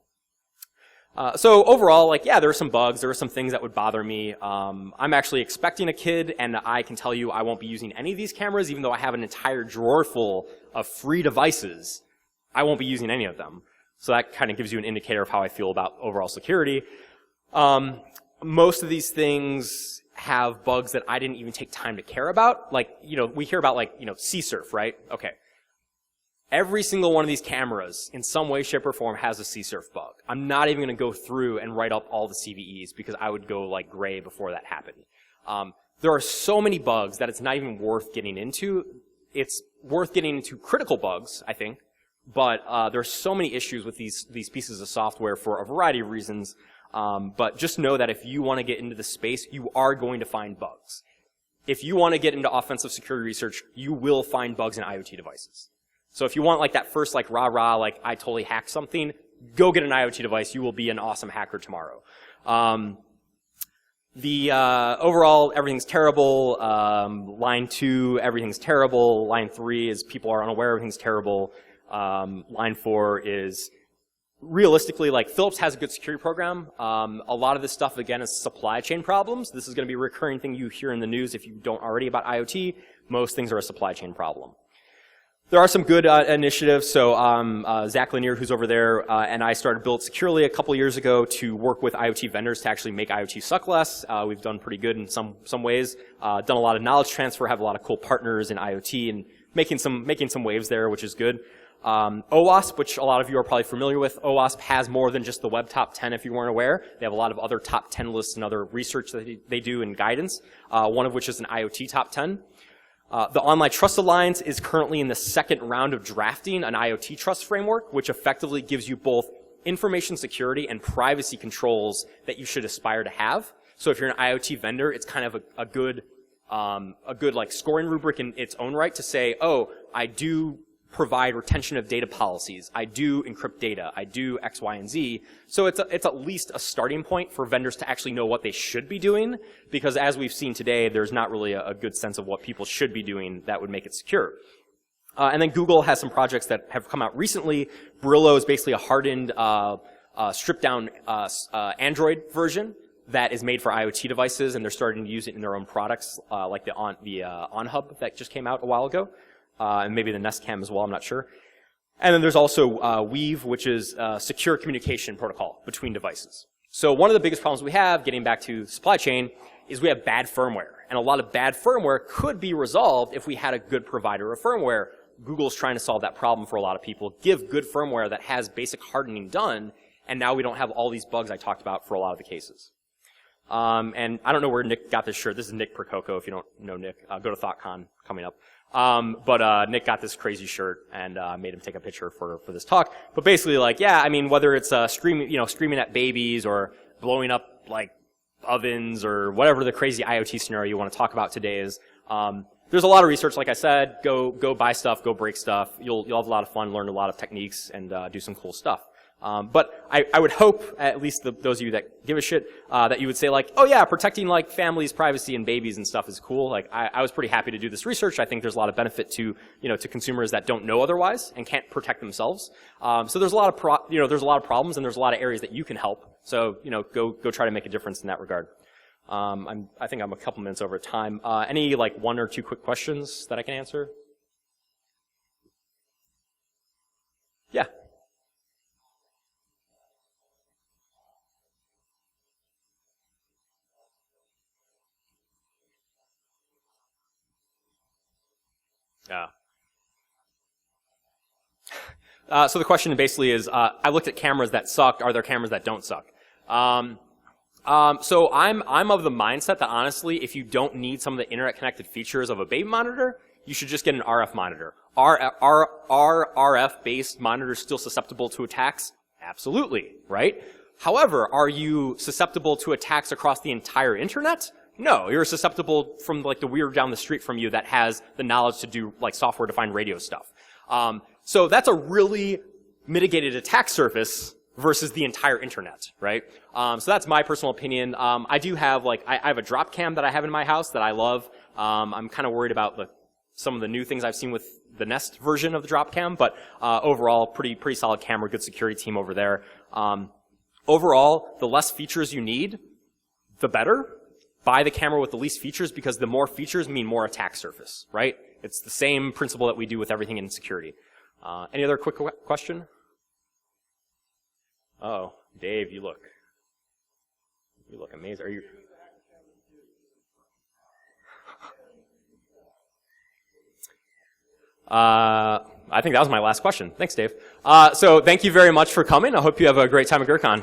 Speaker 1: So overall, like, yeah, there are some bugs. There are some things that would bother me. I'm actually expecting a kid, and I can tell you I won't be using any of these cameras, even though I have an entire drawer full of free devices. I won't be using any of them. So that kind of gives you an indicator of how I feel about overall security. Most of these things have bugs that I didn't even take time to care about. Like, we hear about like, CSRF, right? Okay. Every single one of these cameras, in some way, shape, or form, has a CSRF bug. I'm not even going to go through and write up all the CVEs because I would go like gray before that happened. There are so many bugs that it's not even worth getting into. It's worth getting into critical bugs, I think, but there are so many issues with these pieces of software for a variety of reasons. But just know that if you want to get into the space, you are going to find bugs. If you want to get into offensive security research, you will find bugs in IoT devices. So if you want like that first like rah-rah, like I totally hacked something, go get an IoT device. You will be an awesome hacker tomorrow. Overall, everything's terrible. Line 2, everything's terrible. Line 3 is people are unaware everything's terrible. Line 4 is realistically, like, Philips has a good security program. A lot of this stuff, again, is supply chain problems. This is going to be a recurring thing you hear in the news if you don't already about IoT. Most things are a supply chain problem. There are some good initiatives. So Zach Lanier, who's over there, and I started Build Securely a couple years ago to work with IoT vendors to actually make IoT suck less. We've done pretty good in some ways. Done a lot of knowledge transfer, have a lot of cool partners in IoT, and making some waves there, which is good. OWASP, which a lot of you are probably familiar with. OWASP has more than just the web top 10 if you weren't aware. They have a lot of other top 10 lists and other research that they do and guidance, one of which is an IoT top 10. The Online Trust Alliance is currently in the second round of drafting an IoT trust framework, which effectively gives you both information security and privacy controls that you should aspire to have. So if you're an IoT vendor, it's kind of a good like scoring rubric in its own right to say, oh, I do provide retention of data policies. I do encrypt data. I do X, Y, and Z. So it's at least a starting point for vendors to actually know what they should be doing, because as we've seen today, there's not really a good sense of what people should be doing that would make it secure. And then Google has some projects that have come out recently. Brillo is basically a hardened, stripped down Android version that is made for IoT devices, and they're starting to use it in their own products, like the OnHub that just came out a while ago, and maybe the Nest Cam as well, I'm not sure. And then there's also Weave, which is a secure communication protocol between devices. So one of the biggest problems we have, getting back to supply chain, is we have bad firmware. And a lot of bad firmware could be resolved if we had a good provider of firmware. Google's trying to solve that problem for a lot of people. Give good firmware that has basic hardening done, and now we don't have all these bugs I talked about for a lot of the cases. And I don't know where Nick got this shirt. This is Nick Prococo, if you don't know Nick. Go to ThoughtCon coming up. But Nick got this crazy shirt and made him take a picture for this talk. But basically, like, yeah, I mean, whether it's screaming at babies or blowing up like ovens or whatever the crazy IoT scenario you want to talk about today is, there's a lot of research. Like I said, go buy stuff, go break stuff. You'll have a lot of fun, learn a lot of techniques, and do some cool stuff. But I would hope, at least those of you that give a shit, that you would say like, oh yeah, protecting like families' privacy and babies and stuff is cool. Like I was pretty happy to do this research. I think there's a lot of benefit to, to consumers that don't know otherwise and can't protect themselves. So there's a lot of there's a lot of problems, and there's a lot of areas that you can help. So, go try to make a difference in that regard. I think I'm a couple minutes over time. Any like 1 or 2 quick questions that I can answer? Yeah. So the question basically is, I looked at cameras that sucked. Are there cameras that don't suck? So I'm of the mindset that honestly, if you don't need some of the internet connected features of a baby monitor, you should just get an RF monitor. Are RF based monitors still susceptible to attacks? Absolutely, right? However, are you susceptible to attacks across the entire internet? No, you're susceptible from like the weird down the street from you that has the knowledge to do like software defined radio stuff. So that's a really mitigated attack surface versus the entire internet, right? So that's my personal opinion. I do have I have a drop cam that I have in my house that I love. I'm kind of worried about some of the new things I've seen with the Nest version of the drop cam, but overall, pretty solid camera, good security team over there. Overall, the less features you need, the better. Buy the camera with the least features, because the more features mean more attack surface, right? It's the same principle that we do with everything in security. Any other quick question? Oh, Dave, you look amazing. Are you? I think that was my last question. Thanks, Dave. So thank you very much for coming. I hope you have a great time at GrrCON.